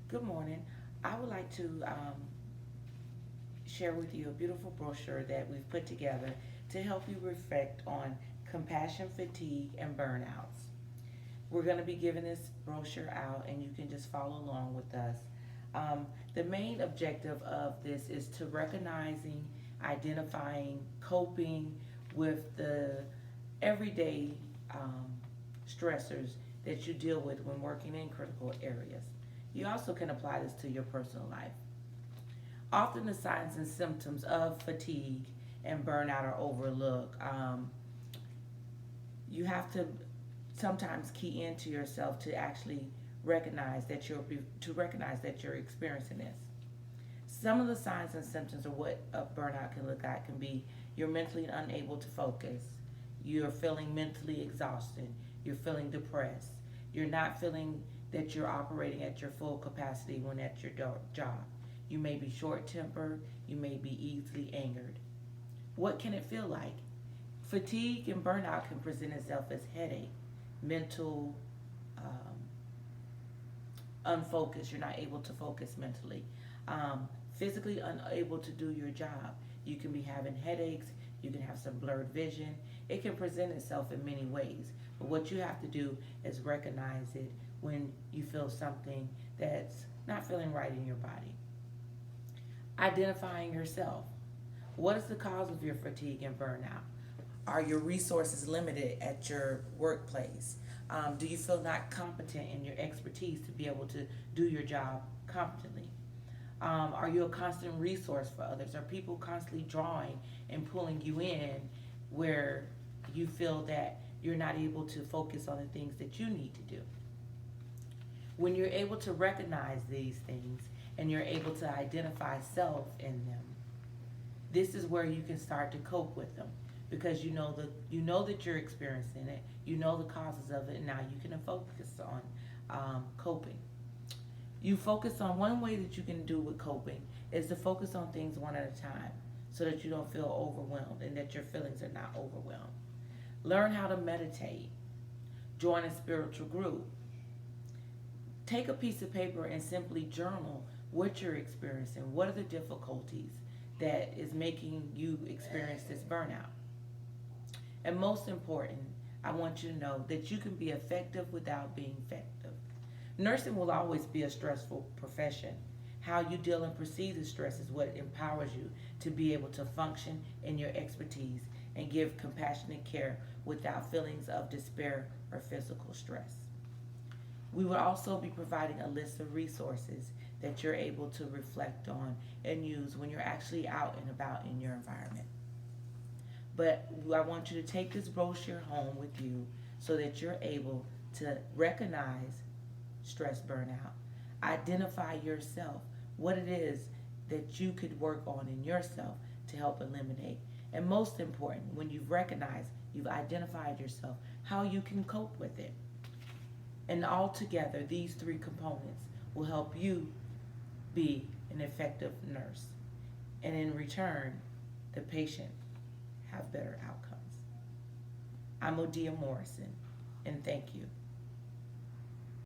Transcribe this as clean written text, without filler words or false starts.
Good morning. I would like to share with you a beautiful brochure that we've put together to help you reflect on compassion fatigue and burnouts. We're going to be giving this brochure out, and you can just follow along with us. Um, the main objective of this is to recognizing, identifying, coping with the everyday um, stressors that you deal with when working in critical areas. You also can apply this to your personal life. Often the signs and symptoms of fatigue and burnout are overlooked. You have to sometimes key into yourself to actually recognize that you're experiencing this. Some of the signs and symptoms of what a burnout can look like can be you're mentally unable to focus, you're feeling mentally exhausted, you're feeling depressed, you're not feeling that you're operating at your full capacity when at your job. You may be short tempered, you may be easily angered. What can it feel like? Fatigue and burnout can present itself as headache, mental unfocused, you're not able to focus mentally, physically unable to do your job. You can be having headaches, you can have some blurred vision. It can present itself in many ways. But what you have to do is recognize it when you feel something that's not feeling right in your body. Identifying yourself. What is the cause of your fatigue and burnout? Are your resources limited at your workplace? Do you feel not competent in your expertise to be able to do your job competently? Are you a constant resource for others? Are people constantly drawing and pulling you in where you feel that you're not able to focus on the things that you need to do? When you're able to recognize these things and you're able to identify self in them, this is where you can start to cope with them because you know that you're experiencing it, you know the causes of it, and now you can focus on coping. You focus on one way that you can do with coping is to focus on things one at a time so that you don't feel overwhelmed and that your feelings are not overwhelmed. Learn how to meditate. Join a spiritual group. Take a piece of paper and simply journal what you're experiencing. What are the difficulties that is making you experience this burnout? And most important, I want you to know that you can be effective without being effective. Nursing will always be a stressful profession. How you deal and perceive the stress is what empowers you to be able to function in your expertise and give compassionate care without feelings of despair or physical stress. We will also be providing a list of resources that you're able to reflect on and use when you're actually out and about in your environment. But I want you to take this brochure home with you so that you're able to recognize stress burnout, identify yourself, what it is that you could work on in yourself to help eliminate. And most important, when you've recognized, you've identified yourself, how you can cope with it. And all together, these three components will help you be an effective nurse. And in return, the patient have better outcomes. I'm Odia Morrison, and thank you.